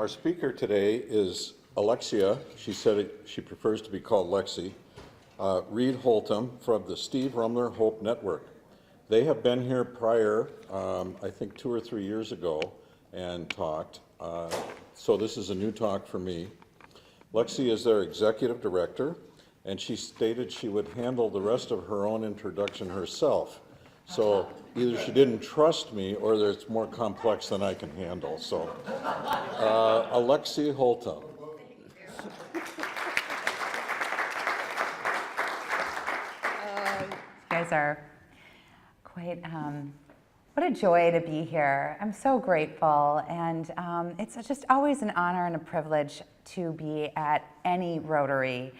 Our speaker today is Alexia. She said she prefers to be called Lexi. Reed Holtum from the Steve Rummler Hope Network. They have been here prior, I think 2 or 3 years ago, and talked. So this is a new talk for me. Lexi is their executive director, and she stated she would handle the rest of her own introduction herself. So either she didn't trust me or it's more complex than I can handle. So Alexi Holtum. You guys are quite, what a joy to be here. I'm so grateful, and it's just always an honor and a privilege to be at any Rotary.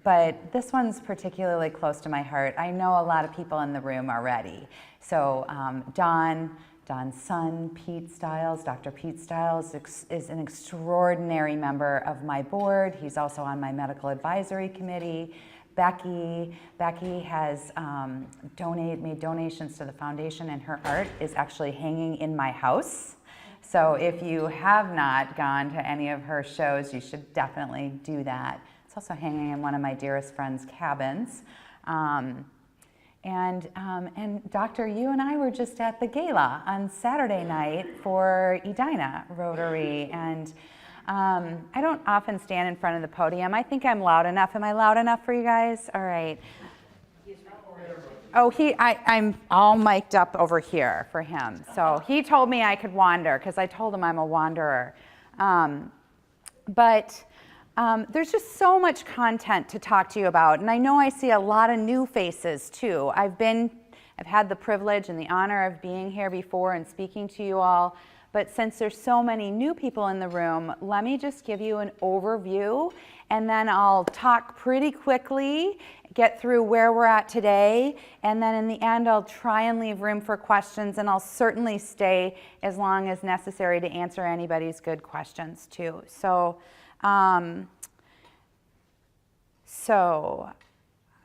But this one's particularly close to my heart. I know a lot of people in the room already. So Don's son, Pete Stiles, Dr. Pete Stiles, is an extraordinary member of my board. He's also on my medical advisory committee. Becky has made donations to the foundation, and her art is actually hanging in my house. So if you have not gone to any of her shows, you should definitely do that. It's also hanging in one of my dearest friend's cabins. And Doctor, you and I were just at the gala on Saturday night for Edina Rotary, and I don't often stand in front of the podium. I think I'm loud enough. Am I loud enough for you guys? All right. Oh, I'm all mic'd up over here for him. So he told me I could wander because I told him I'm a wanderer. But there's just so much content to talk to you about, and I know I see a lot of new faces too. I've had the privilege and the honor of being here before and speaking to you all. But since there's so many new people in the room, let me just give you an overview, and then I'll talk pretty quickly, get through where we're at today, and then in the end I'll try and leave room for questions, and I'll certainly stay as long as necessary to answer anybody's good questions too. So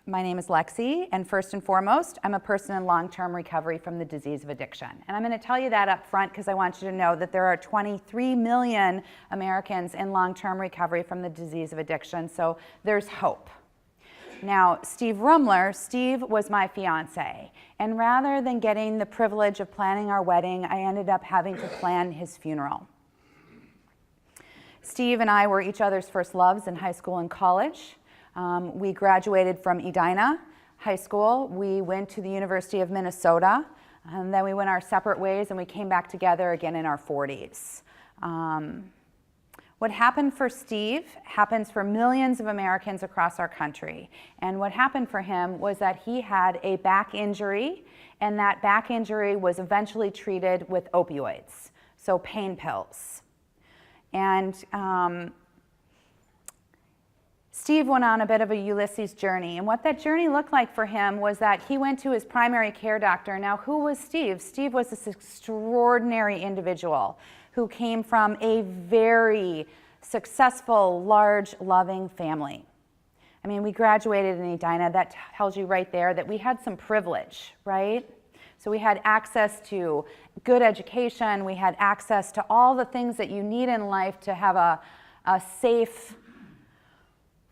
my name is Lexi, and first and foremost, I'm a person in long-term recovery from the disease of addiction. And I'm going to tell you that up front because I want you to know that there are 23 million Americans in long-term recovery from the disease of addiction, so there's hope. Now, Steve was my fiance, and rather than getting the privilege of planning our wedding, I ended up having to plan his funeral. Steve and I were each other's first loves in high school and college. We graduated from Edina High School. We went to the University of Minnesota, and then we went our separate ways, and we came back together again in our 40s. What happened for Steve happens for millions of Americans across our country. And what happened for him was that he had a back injury, and that back injury was eventually treated with opioids, so pain pills. And Steve went on a bit of a Ulysses journey, and what that journey looked like for him was that he went to his primary care doctor. Now, who was Steve? Steve was this extraordinary individual who came from a very successful, large, loving family. I mean, we graduated in Edina. That tells you right there that we had some privilege, right? So we had access to good education. We had access to all the things that you need in life to have a safe,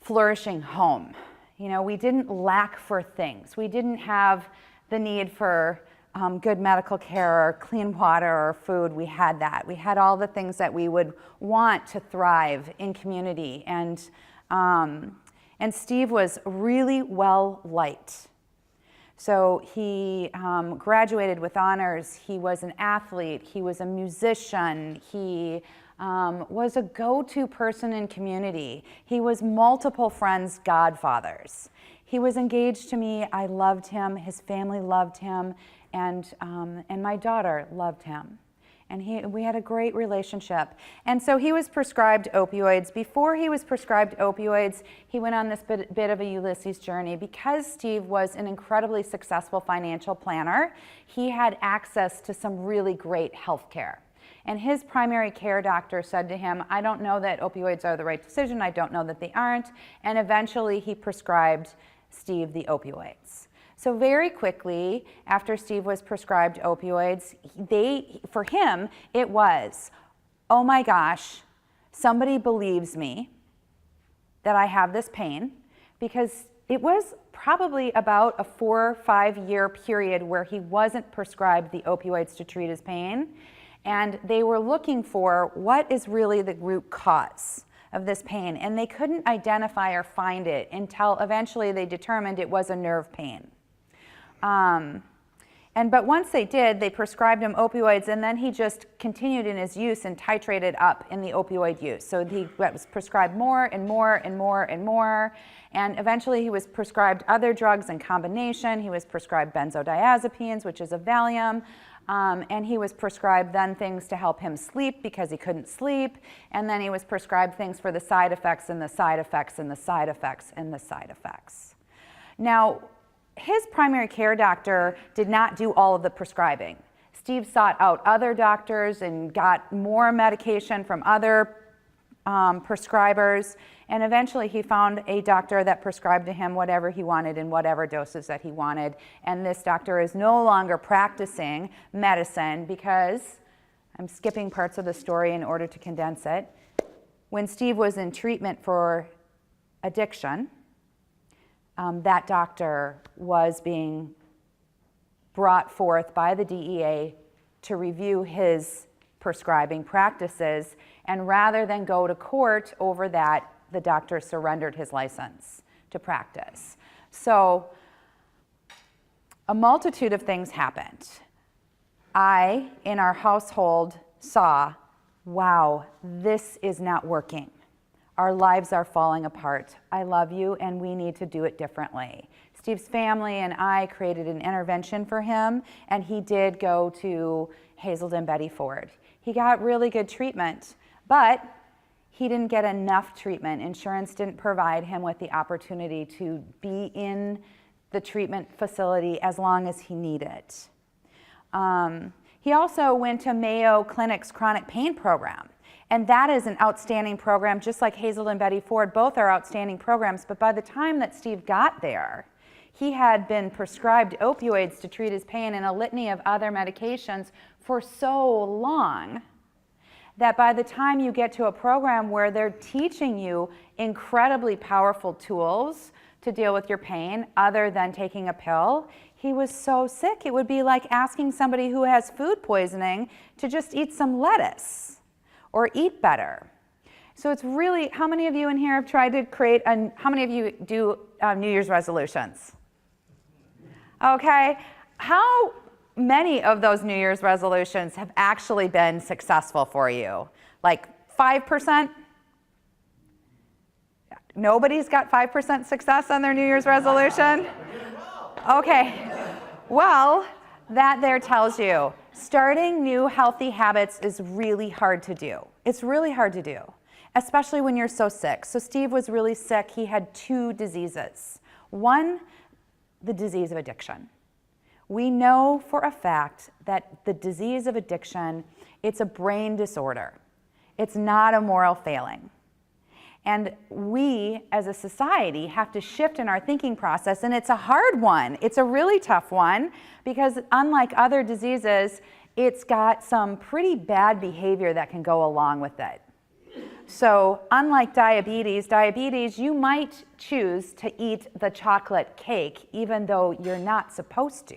flourishing home. You know, we didn't lack for things. We didn't have the need for good medical care or clean water or food. We had that. We had all the things that we would want to thrive in community. And Steve was really well liked. So he graduated with honors. He was an athlete. He was a musician. He was a go-to person in community. He was multiple friends' godfathers. He was engaged to me. I loved him. His family loved him, and my daughter loved him. And we had a great relationship. And so he was prescribed opioids. Before he was prescribed opioids, he went on this bit of a Ulysses journey. Because Steve was an incredibly successful financial planner, he had access to some really great health care. And his primary care doctor said to him, I don't know that opioids are the right decision. I don't know that they aren't. And eventually he prescribed Steve the opioids. So very quickly, after Steve was prescribed opioids, for him, it was oh my gosh, somebody believes me that I have this pain, because it was probably about a 4 or 5 year period where he wasn't prescribed the opioids to treat his pain. And they were looking for what is really the root cause of this pain. And they couldn't identify or find it until eventually they determined it was a nerve pain. But once they did, they prescribed him opioids, and then he just continued in his use and titrated up in the opioid use. So he was prescribed more and more and more and more, and eventually he was prescribed other drugs in combination. He was prescribed benzodiazepines, which is a Valium, and he was prescribed then things to help him sleep because he couldn't sleep, and then he was prescribed things for the side effects and the side effects and the side effects and the side effects. Now, his primary care doctor did not do all of the prescribing. Steve sought out other doctors and got more medication from other prescribers, and eventually he found a doctor that prescribed to him whatever he wanted in whatever doses that he wanted. And this doctor is no longer practicing medicine because, I'm skipping parts of the story in order to condense it, when Steve was in treatment for addiction, that doctor was being brought forth by the DEA to review his prescribing practices, and rather than go to court over that, the doctor surrendered his license to practice. So a multitude of things happened. I, in our household, saw, wow, this is not working. Our lives are falling apart. I love you, and we need to do it differently. Steve's family and I created an intervention for him, and he did go to Hazelden Betty Ford. He got really good treatment, but he didn't get enough treatment. Insurance didn't provide him with the opportunity to be in the treatment facility as long as he needed. He also went to Mayo Clinic's chronic pain program. And that is an outstanding program, just like Hazelden Betty Ford. Both are outstanding programs, but by the time that Steve got there, he had been prescribed opioids to treat his pain and a litany of other medications for so long that by the time you get to a program where they're teaching you incredibly powerful tools to deal with your pain other than taking a pill, he was so sick it would be like asking somebody who has food poisoning to just eat some lettuce or eat better. So it's really, how many of you in here have tried to create, how many of you do New Year's resolutions? Okay, how many of those New Year's resolutions have actually been successful for you? Like 5%? Nobody's got 5% success on their New Year's resolution? Okay, well, that there tells you starting new healthy habits is really hard to do. It's really hard to do, especially when you're so sick. So Steve was really sick. He had 2 diseases. One, the disease of addiction. We know for a fact that the disease of addiction, it's a brain disorder. It's not a moral failing. And we, as a society, have to shift in our thinking process, and it's a hard one. It's a really tough one, because unlike other diseases, it's got some pretty bad behavior that can go along with it. So unlike diabetes, you might choose to eat the chocolate cake even though you're not supposed to.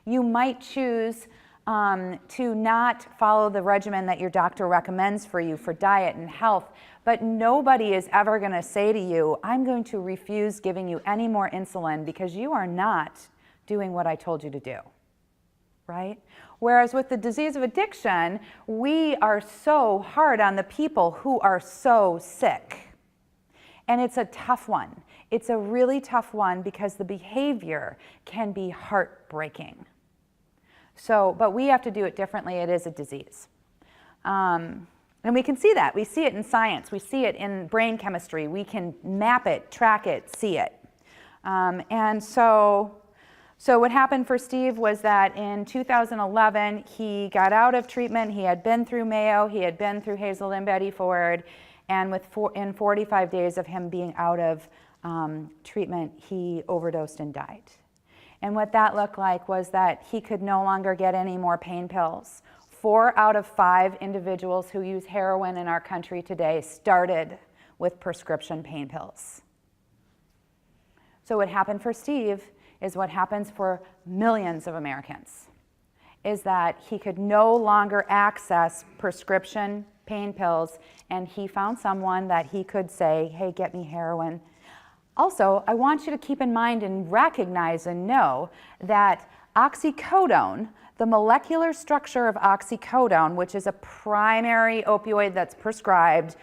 You might choose to not follow the regimen that your doctor recommends for you for diet and health, but nobody is ever going to say to you, I'm going to refuse giving you any more insulin because you are not doing what I told you to do, right? Whereas with the disease of addiction, we are so hard on the people who are so sick. And it's a tough one. It's a really tough one because the behavior can be heartbreaking. So, but we have to do it differently. It is a disease. And we can see that. We see it in science. We see it in brain chemistry. We can map it, track it, see it. And so what happened for Steve was that in 2011, he got out of treatment. He had been through Mayo. He had been through Hazelden Betty Ford. And in 45 days of him being out of treatment, he overdosed and died. And what that looked like was that he could no longer get any more pain pills 4 out of 5 individuals who use heroin in our country today started with prescription pain pills. So what happened for Steve is what happens for millions of Americans, is that he could no longer access prescription pain pills, and he found someone that he could say, hey, get me heroin. Also, I want you to keep in mind and recognize and know that oxycodone, the molecular structure of oxycodone, which is a primary opioid that's prescribed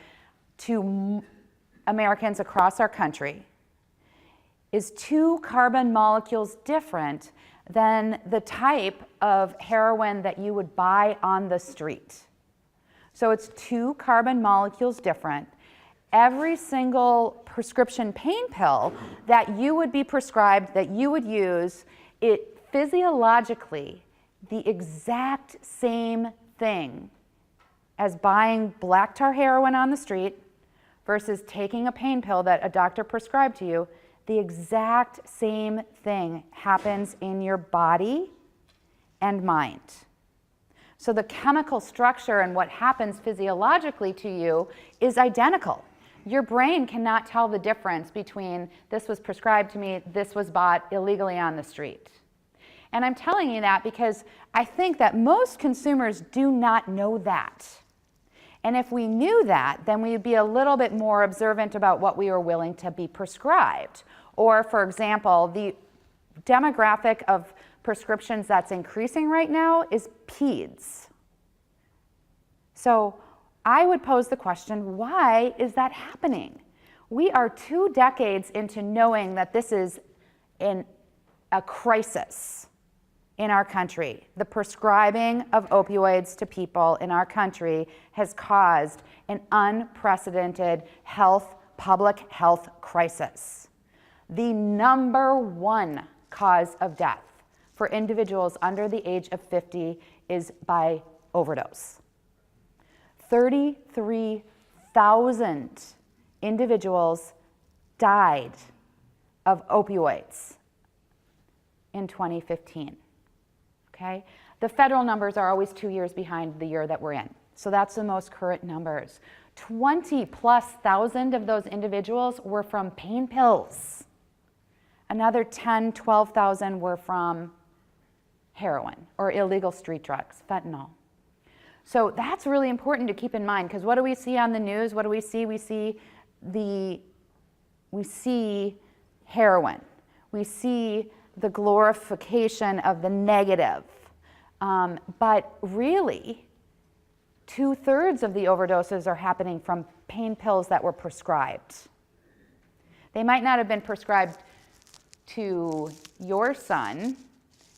to Americans across our country, is 2 carbon molecules different than the type of heroin that you would buy on the street. So it's 2 carbon molecules different. Every single prescription pain pill that you would be prescribed, that you would use, it physiologically the exact same thing as buying black tar heroin on the street versus taking a pain pill that a doctor prescribed to you. The exact same thing happens in your body and mind. So the chemical structure and what happens physiologically to you is identical. Your brain cannot tell the difference between this was prescribed to me, this was bought illegally on the street. And I'm telling you that because I think that most consumers do not know that. And if we knew that, then we'd be a little bit more observant about what we were willing to be prescribed. Or, for example, the demographic of prescriptions that's increasing right now is peds. So I would pose the question, why is that happening? We are 2 decades into knowing that this is a crisis in our country. The prescribing of opioids to people in our country has caused an unprecedented public health crisis. The #1 cause of death for individuals under the age of 50 is by overdose. 33,000 individuals died of opioids in 2015. Okay? The federal numbers are always 2 years behind the year that we're in. So that's the most current numbers. 20,000+ of those individuals were from pain pills. Another 10,000, 12,000 were from heroin or illegal street drugs, fentanyl. So that's really important to keep in mind, because what do we see on the news? What do we see? We see heroin. We see the glorification of the negative. But really, 2/3 of the overdoses are happening from pain pills that were prescribed. They might not have been prescribed to your son.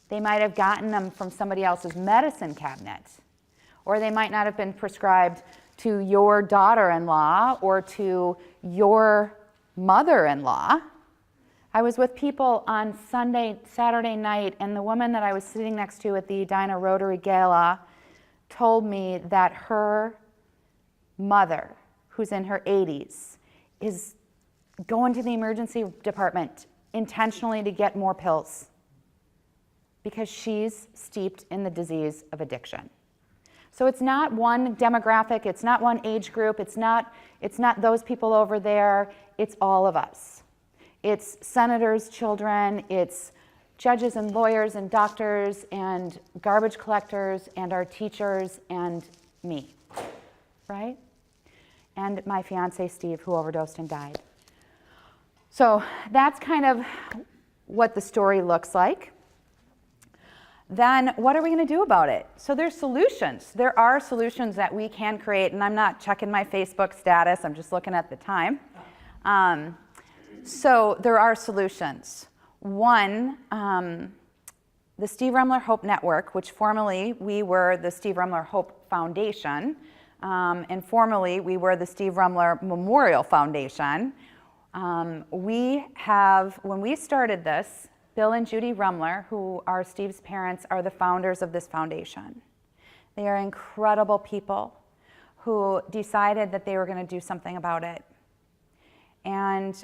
They might have gotten them from somebody else's medicine cabinet. Or they might not have been prescribed to your daughter-in-law or to your mother-in-law. I was with people on Saturday night, and the woman that I was sitting next to at the Edina Rotary Gala told me that her mother, who's in her 80s, is going to the emergency department intentionally to get more pills because she's steeped in the disease of addiction. So it's not one demographic, it's not one age group, it's not those people over there, it's all of us. It's senators' children, it's judges and lawyers and doctors and garbage collectors and our teachers and me, right? And my fiance, Steve, who overdosed and died. So that's kind of what the story looks like. Then what are we going to do about it? So there's solutions. There are solutions that we can create, and I'm not checking my Facebook status, I'm just looking at the time. So there are solutions. One, the Steve Rummler Hope Network, which formerly we were the Steve Rummler Hope Foundation, and formerly we were the Steve Rummler Memorial Foundation. When we started this, Bill and Judy Rummler, who are Steve's parents, are the founders of this foundation. They are incredible people who decided that they were going to do something about it. And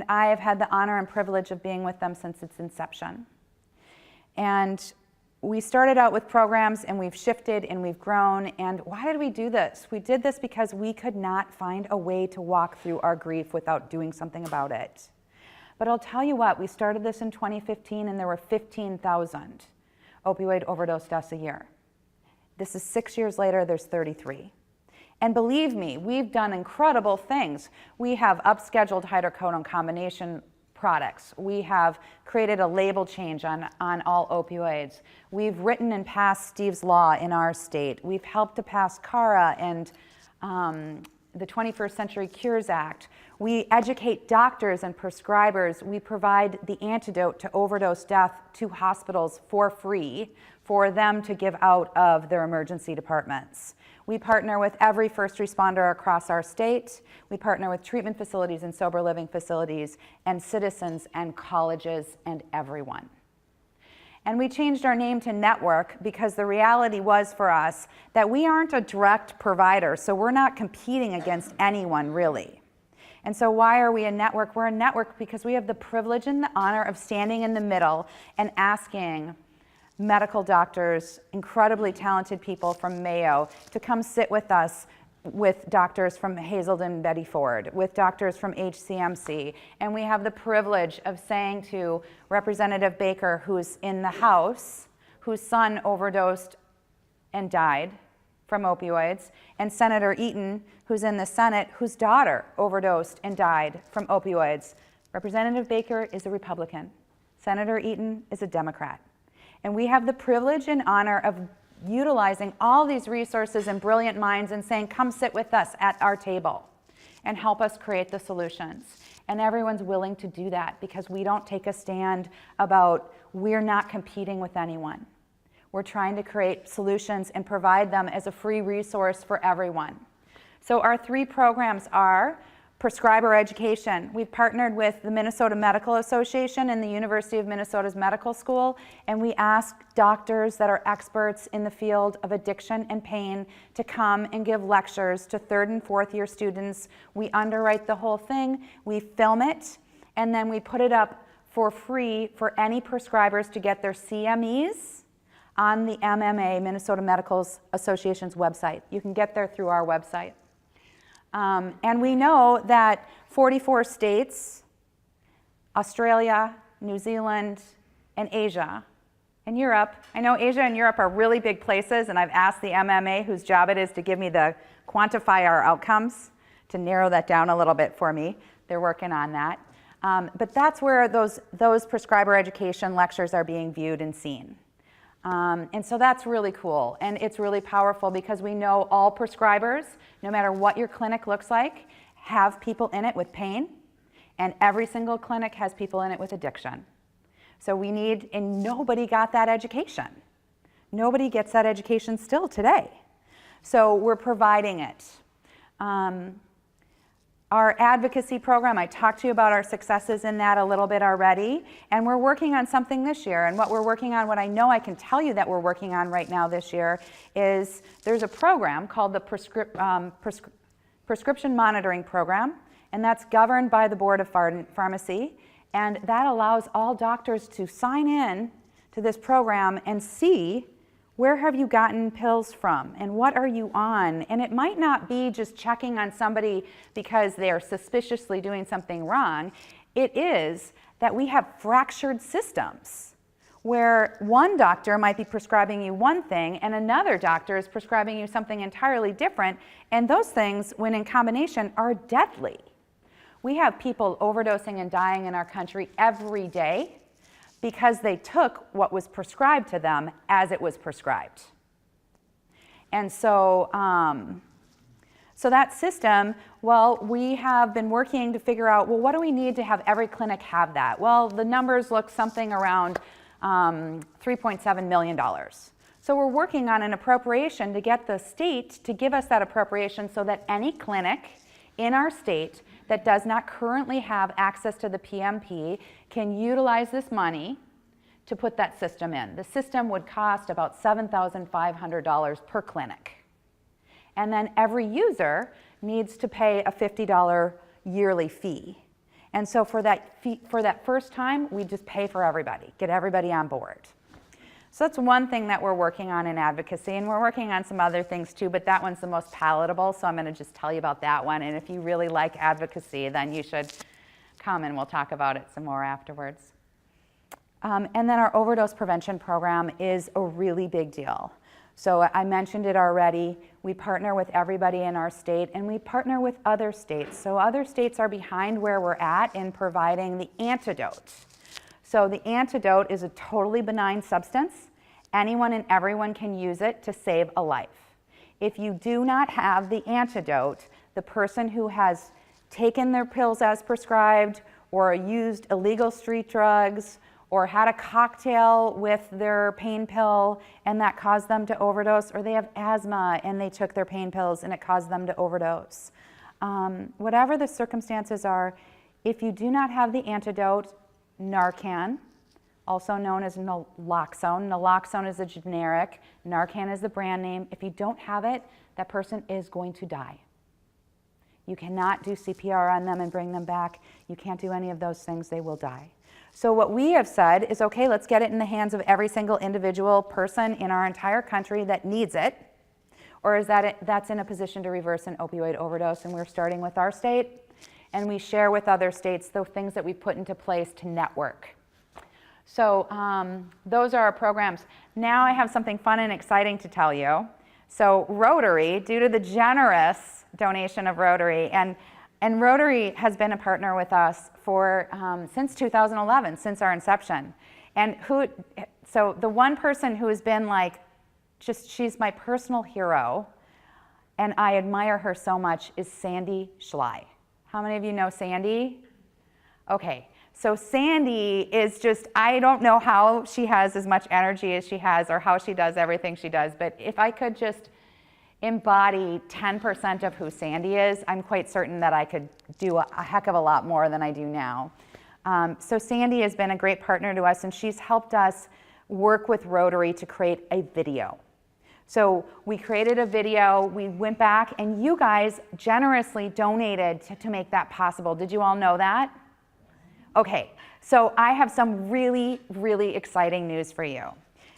I have had the honor and privilege of being with them since its inception. And we started out with programs and we've shifted and we've grown. And why did we do this? We did this because we could not find a way to walk through our grief without doing something about it. But I'll tell you what, we started this in 2015 and there were 15,000 opioid overdose deaths a year. This is 6 years later, there's 33. And believe me, we've done incredible things. We have upscheduled hydrocodone combination products. We have created a label change on all opioids. We've written and passed Steve's Law in our state. We've helped to pass CARA and the 21st Century Cures Act. We educate doctors and prescribers. We provide the antidote to overdose death to hospitals for free for them to give out of their emergency departments. We partner with every first responder across our state. We partner with treatment facilities and sober living facilities and citizens and colleges and everyone. And we changed our name to Network because the reality was for us that we aren't a direct provider, so we're not competing against anyone really. And so why are we a network? We're a network because we have the privilege and the honor of standing in the middle and asking medical doctors, incredibly talented people from Mayo, to come sit with us, with doctors from Hazelden Betty Ford, with doctors from HCMC. And we have the privilege of saying to Representative Baker, who's in the House, whose son overdosed and died from opioids, and Senator Eaton, who's in the Senate, whose daughter overdosed and died from opioids. Representative Baker is a Republican. Senator Eaton is a Democrat. And we have the privilege and honor of utilizing all these resources and brilliant minds and saying, come sit with us at our table and help us create the solutions. And everyone's willing to do that because we don't take a stand about we're not competing with anyone. We're trying to create solutions and provide them as a free resource for everyone. So our 3 programs are Prescriber Education. We've partnered with the Minnesota Medical Association and the University of Minnesota's Medical School, and we ask doctors that are experts in the field of addiction and pain to come and give lectures to 3rd and 4th year students. We underwrite the whole thing, we film it, and then we put it up for free for any prescribers to get their CMEs on the MMA, Minnesota Medical Association's website. You can get there through our website. And we know that 44 states, Australia, New Zealand, and Asia, and Europe. I know Asia and Europe are really big places, and I've asked the MMA, whose job it is to give me the quantify our outcomes, to narrow that down a little bit for me. They're working on that. But that's where those prescriber education lectures are being viewed and seen. And so that's really cool, and it's really powerful because we know all prescribers, no matter what your clinic looks like, have people in it with pain, and every single clinic has people in it with addiction. So we need, and nobody got that education. Nobody gets that education still today. So we're providing it. Our advocacy program, I talked to you about our successes in that a little bit already, and we're working on something this year. And what we're working on, what I know I can tell you that we're working on right now this year, is there's a program called the Prescription Monitoring Program, and that's governed by the Board of Pharmacy, and that allows all doctors to sign in to this program and see where have you gotten pills from and what are you on? And it might not be just checking on somebody because they are suspiciously doing something wrong. It is that we have fractured systems where one doctor might be prescribing you one thing and another doctor is prescribing you something entirely different. And those things, when in combination, are deadly. We have people overdosing and dying in our country every day because they took what was prescribed to them as it was prescribed. And so, so that system, well, we have been working to figure out, well, what do we need to have every clinic have that? Well, the numbers look something around $3.7 million. So we're working on an appropriation to get the state to give us that appropriation so that any clinic in our state that does not currently have access to the PMP can utilize this money to put that system in. The system would cost about $7,500 per clinic. And then every user needs to pay a $50 yearly fee. And so for that first time, we just pay for everybody, get everybody on board. So that's one thing that we're working on in advocacy, and we're working on some other things too, but that one's the most palatable, so I'm going to just tell you about that one. And if you really like advocacy, then you should come and we'll talk about it some more afterwards. And then our overdose prevention program is a really big deal. So I mentioned it already. We partner with everybody in our state, and we partner with other states. So other states are behind where we're at in providing the antidote. So the antidote is a totally benign substance. Anyone and everyone can use it to save a life. If you do not have the antidote, the person who has taken their pills as prescribed or used illegal street drugs or had a cocktail with their pain pill and that caused them to overdose, or they have asthma and they took their pain pills and it caused them to overdose. Whatever the circumstances are, if you do not have the antidote, Narcan, also known as naloxone. Naloxone is a generic, Narcan is the brand name. If you don't have it, that person is going to die. You cannot do CPR on them and bring them back. You can't do any of those things, they will die. So what we have said is, okay, let's get it in the hands of every single individual person in our entire country that needs it, or is that's in a position to reverse an opioid overdose, and we're starting with our state, and we share with other states the things that we put into place to network. So those are our programs. Now I have something fun and exciting to tell you. So Rotary, due to the generous donation of Rotary, and Rotary has been a partner with us for since 2011, since our inception. And so the one person who has been like, she's my personal hero, and I admire her so much, is Sandy Schley. How many of you know Sandy? Okay, so Sandy is just, I don't know how she has as much energy as she has or how she does everything she does, but if I could just embody 10% of who Sandy is, I'm quite certain that I could do a heck of a lot more than I do now. So Sandy has been a great partner to us, and she's helped us work with Rotary to create a video. So we created a video, we went back, and you guys generously donated to make that possible. Did you all know that? Okay, so I have some really, really exciting news for you.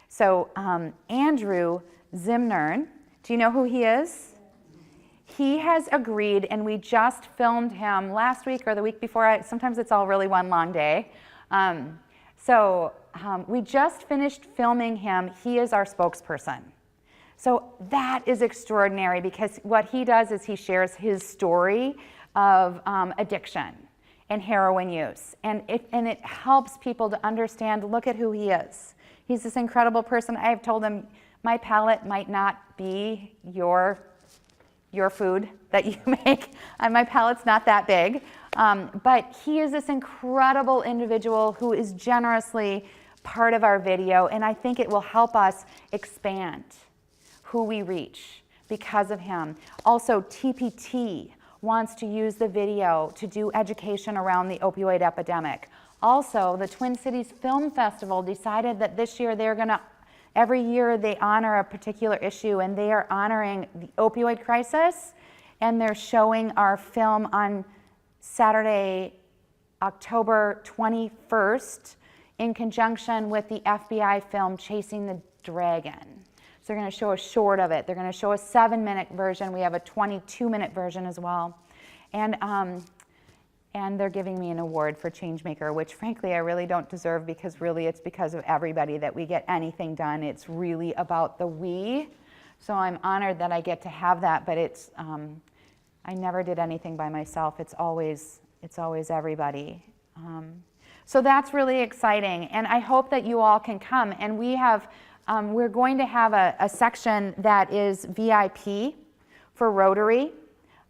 So Andrew Zimmern, do you know who he is? He has agreed, and we just filmed him last week or the week before. Sometimes it's all really one long day. We just finished filming him. He is our spokesperson. So that is extraordinary, because what he does is he shares his story of addiction and heroin use. And it helps people to understand, look at who he is. He's this incredible person. I have told him, my palate might not be your food that you make. My palate's not that big. But he is this incredible individual who is generously part of our video, and I think it will help us expand who we reach because of him. Also, TPT wants to use the video to do education around the opioid epidemic. Also, the Twin Cities Film Festival decided that this year they're going to, every year they honor a particular issue, and they are honoring the opioid crisis, and they're showing our film on Saturday, October 21st, in conjunction with the FBI film Chasing the Dragon. So they're going to show a short of it. They're going to show a 7-minute version. We have a 22-minute version as well. And they're giving me an award for Changemaker, which frankly I really don't deserve, because really it's because of everybody that we get anything done. It's really about the we. So I'm honored that I get to have that, but it's, I never did anything by myself. It's always everybody. So that's really exciting, and I hope that you all can come. And we have, we're going to have a section that is VIP for Rotary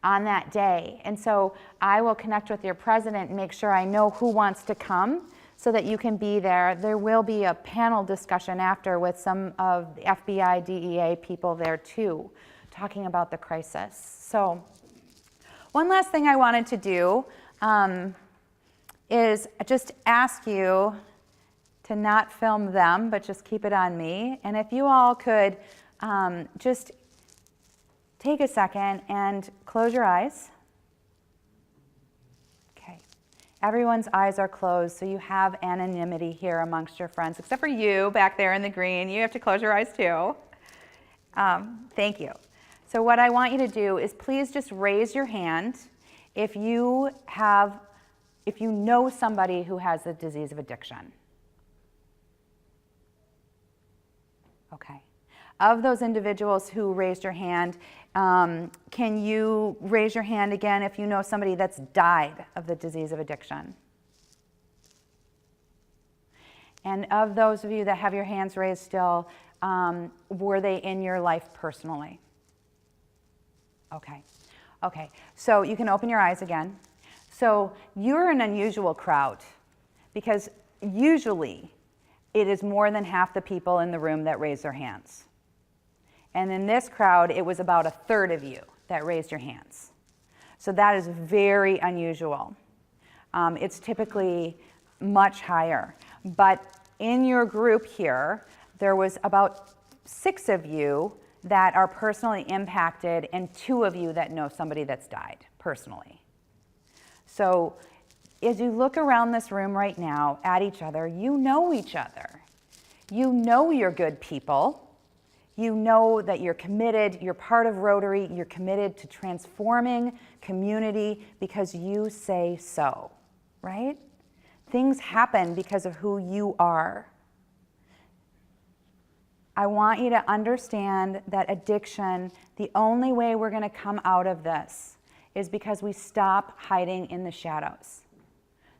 on that day. And so I will connect with your president and make sure I know who wants to come so that you can be there. There will be a panel discussion after with some of the FBI, DEA people there too, talking about the crisis. So one last thing I wanted to do is just ask you to not film them, but just keep it on me. And if you all could just take a second and close your eyes. Okay. Everyone's eyes are closed, so you have anonymity here amongst your friends, except for you back there in the green. You have to close your eyes too. Thank you. So what I want you to do is please just raise your hand if you know somebody who has the disease of addiction. Okay. Of those individuals who raised your hand, can you raise your hand again if you know somebody that's died of the disease of addiction? And of those of you that have your hands raised still, were they in your life personally? Okay. Okay. So you can open your eyes again. So you're an unusual crowd because usually it is more than half the people in the room that raise their hands. And in this crowd, it was about a third of you that raised your hands. So that is very unusual. It's typically much higher. But in your group here, there was about 6 of you that are personally impacted and 2 of you that know somebody that's died personally. So as you look around this room right now at each other, you know each other. You know you're good people. You know that you're committed, you're part of Rotary, you're committed to transforming community because you say so, right? Things happen because of who you are. I want you to understand that addiction, the only way we're going to come out of this is because we stop hiding in the shadows.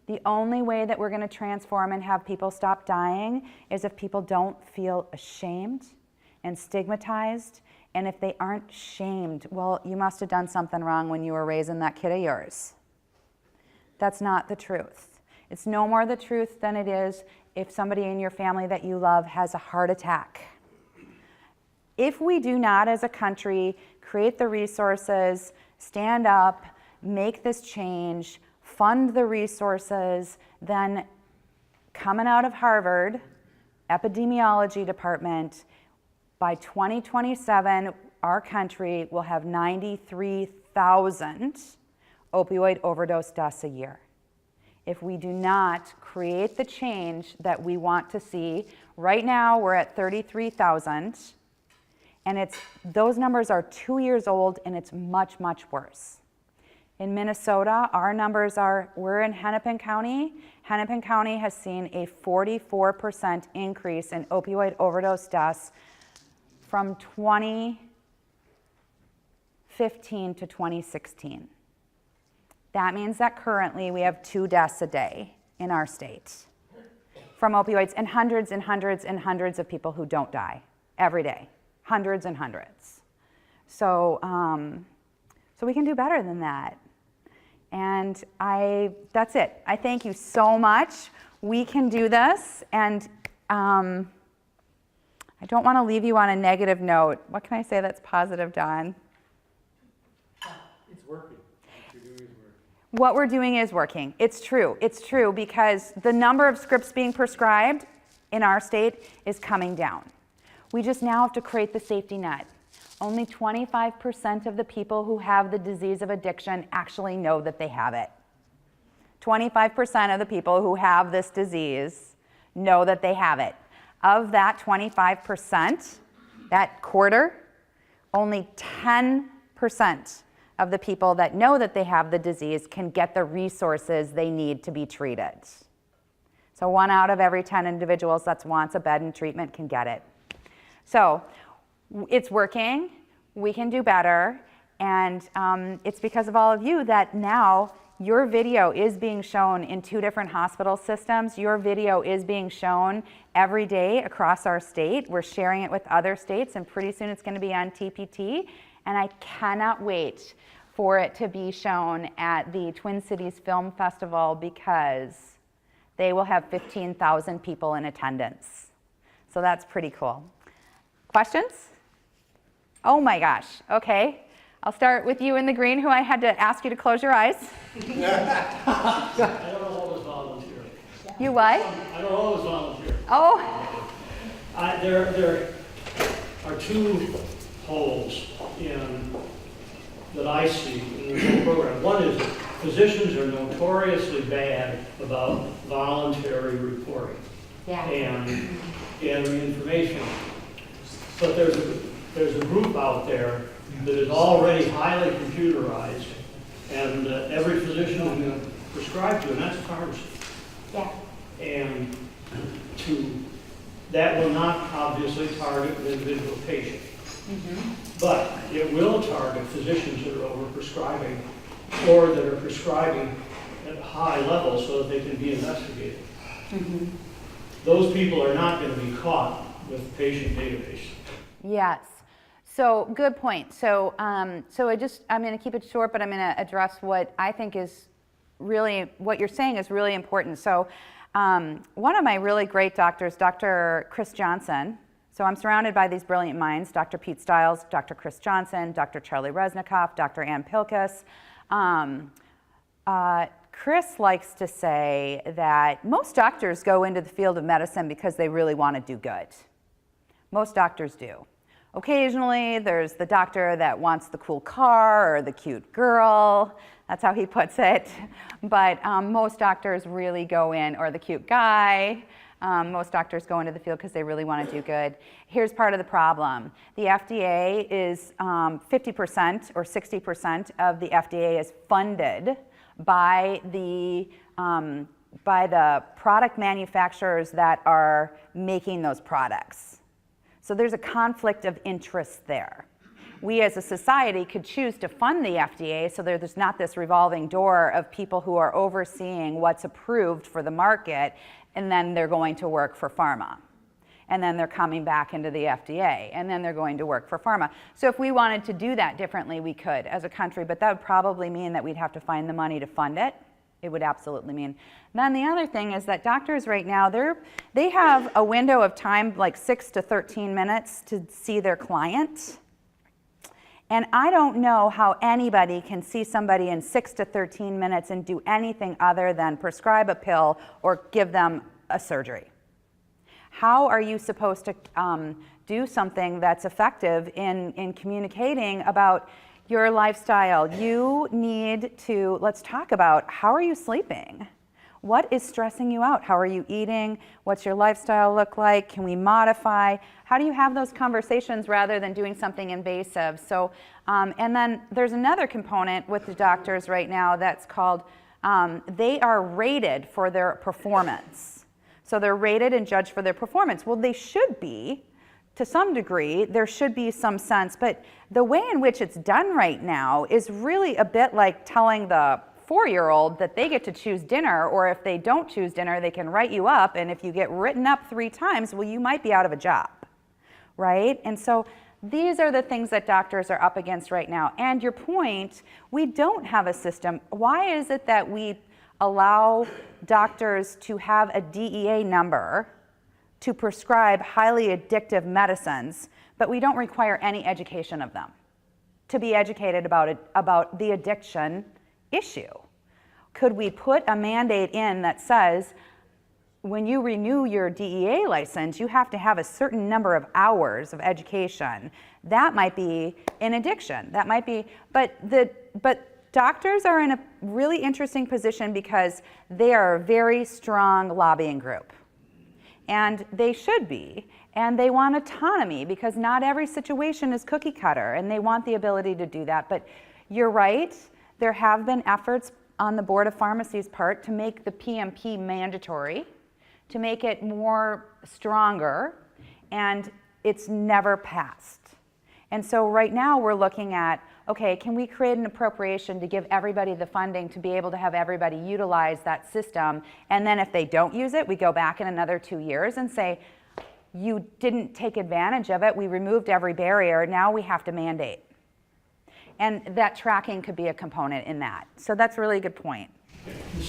The only way that we're going to transform and have people stop dying is if people don't feel ashamed and stigmatized, and if they aren't shamed, well, you must have done something wrong when you were raising that kid of yours. That's not the truth. It's no more the truth than it is if somebody in your family that you love has a heart attack. If we do not, as a country, create the resources, stand up, make this change, fund the resources, then coming out of Harvard, epidemiology department, by 2027, our country will have 93,000 opioid overdose deaths a year. If we do not create the change that we want to see, right now we're at 33,000, and those numbers are 2 years old, and it's much, much worse. In Minnesota, our numbers we're in Hennepin County. Hennepin County has seen a 44% increase in opioid overdose deaths from 2015 to 2016. That means that currently we have 2 deaths a day in our state from opioids, and hundreds and hundreds and hundreds of people who don't die every day. Hundreds and hundreds. So we can do better than that. And that's it. I thank you so much. We can do this, and I don't want to leave you on a negative note. What can I say that's positive, Don? It's working. What you're doing is working. What we're doing is working. It's true. It's true because the number of scripts being prescribed in our state is coming down. We just now have to create the safety net. Only 25% of the people who have the disease of addiction actually know that they have it. 25% of the people who have this disease know that they have it. Of that 25%, that quarter, only 10% of the people that know that they have the disease can get the resources they need to be treated. So 1 out of every 10 individuals that wants a bed and treatment can get it. So it's working, we can do better, and it's because of all of you that now your video is being shown in 2 different hospital systems. Your video is being shown every day across our state. We're sharing it with other states, and pretty soon it's going to be on TPT, and I cannot wait for it to be shown at the Twin Cities Film Festival because they will have 15,000 people in attendance. So that's pretty cool. Questions? Oh my gosh, okay. I'll start with you in the green, who I had to ask you to close your eyes. I don't always volunteer. You what? I don't always volunteer. Oh, There are 2 holes that I see in this whole program. One is physicians are notoriously bad about voluntary reporting and gathering information. But there's a group out there that is already highly computerized, and every physician can prescribe to, and that's a pharmacy. Yeah. And that will not obviously target the individual patient. But it will target physicians that are over-prescribing or that are prescribing at high levels so that they can be investigated. Those people are not going to be caught with the patient database. Yes. So good point. So I'm going to keep it short, but I'm going to address what I think is really, what you're saying is really important. So one of my really great doctors, Dr. Chris Johnson, so I'm surrounded by these brilliant minds, Dr. Pete Stiles, Dr. Chris Johnson, Dr. Charlie Resnikoff, Dr. Ann Pilkus. Chris likes to say that most doctors go into the field of medicine because they really want to do good. Most doctors do. Occasionally, there's the doctor that wants the cool car or the cute girl. That's how he puts it. But most doctors really go in, or the cute guy. Most doctors go into the field because they really want to do good. Here's part of the problem. The FDA is 50% or 60% of the FDA is funded by the product manufacturers that are making those products. So there's a conflict of interest there. We as a society could choose to fund the FDA so there's not this revolving door of people who are overseeing what's approved for the market, and then they're going to work for pharma. And then they're coming back into the FDA, and then they're going to work for pharma. So if we wanted to do that differently, we could as a country, but that would probably mean that we'd have to find the money to fund it. It would absolutely mean. Then the other thing is that doctors right now, they have a window of time like 6 to 13 minutes to see their client. And I don't know how anybody can see somebody in 6 to 13 minutes and do anything other than prescribe a pill or give them a surgery. How are you supposed to do something that's effective in communicating about your lifestyle? You need to, let's talk about, how are you sleeping? What is stressing you out? How are you eating? What's your lifestyle look like? Can we modify? How do you have those conversations rather than doing something invasive? So, and then there's another component with the doctors right now that's called, they are rated for their performance. So they're rated and judged for their performance. Well, they should be, to some degree. There should be some sense, but the way in which it's done right now is really a bit like telling the 4-year-old that they get to choose dinner, or if they don't choose dinner, they can write you up, and if you get written up 3 times, well, you might be out of a job, right? And so these are the things that doctors are up against right now. And your point, we don't have a system. Why is it that we allow doctors to have a DEA number to prescribe highly addictive medicines, but we don't require any education of them to be educated about the addiction issue? Could we put a mandate in that says when you renew your DEA license, you have to have a certain number of hours of education? That might be an addiction. That might be, but doctors are in a really interesting position because they are a very strong lobbying group. And they should be, and they want autonomy because not every situation is cookie cutter, and they want the ability to do that. But you're right, there have been efforts on the Board of Pharmacy's part to make the PMP mandatory, to make it more stronger, and it's never passed. And so right now we're looking at, okay, can we create an appropriation to give everybody the funding to be able to have everybody utilize that system? And then if they don't use it, we go back in another 2 years and say, you didn't take advantage of it, we removed every barrier, now we have to mandate. And that tracking could be a component in that. So that's a really good point. The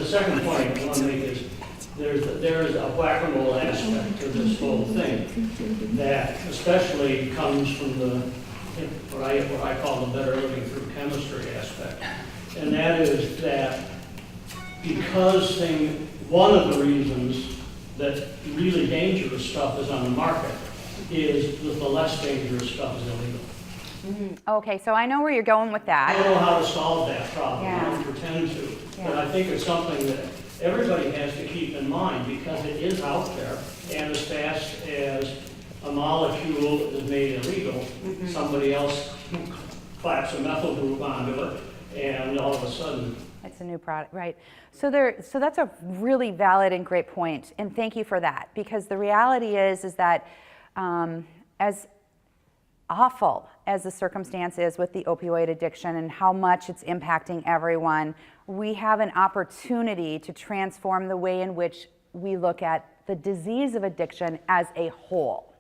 second point I want to make is there's a whack-a-mole aspect to this whole thing that especially comes from the what I call the better living through chemistry aspect. And that is that because one of the reasons that really dangerous stuff is on the market is that the less dangerous stuff is illegal. Okay, so I know where you're going with I that. don't know how to solve that problem, I Yeah. don't pretend to, but Yeah. I think it's something that everybody has to keep in mind, because it is out there, and as fast as a molecule is made illegal, somebody else claps a methyl group onto it, and all of a sudden, It's a new product, right? So that's a really valid and great point, and thank you for that, because the reality is that as awful as the circumstance is with the opioid addiction and how much it's impacting everyone, we have an opportunity to transform the way in which we look at the disease of addiction as a whole.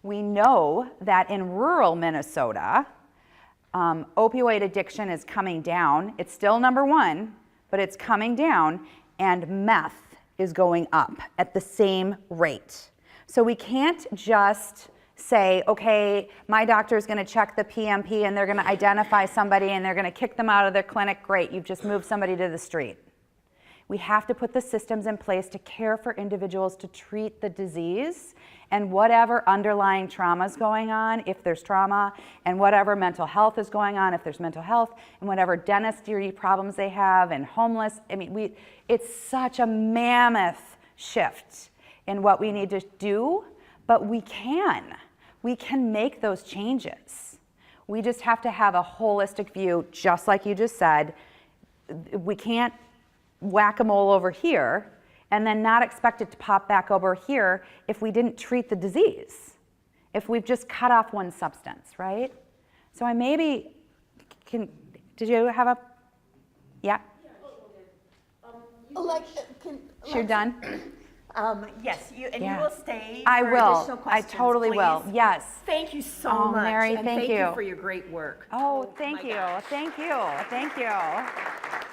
We know that in rural Minnesota, opioid addiction is coming down. It's still number one, but it's coming down, and meth is going up at the same rate. So we can't just say, okay, my doctor is going to check the PMP and they're going to identify somebody and they're going to kick them out of their clinic. Great, you've just moved somebody to the street. We have to put the systems in place to care for individuals, to treat the disease and whatever underlying trauma is going on, if there's trauma, and whatever mental health is going on, if there's mental health, and whatever dentistry problems they have, and homeless. I mean, it's such a mammoth shift in what we need to do, but we can. We can make those changes. We just have to have a holistic view, just like you just said. We can't whack-a-mole over here and then not expect it to pop back over here if we didn't treat the disease, if we've just cut off one substance, right? So I maybe did you have a, yeah? You're done? Yes, you Yeah. will stay I for will. additional I questions, totally will. please. Yes. Thank you so Oh, much. Mary, and thank thank you. you for your great work. Oh, thank my you. gosh. Thank you. Thank you.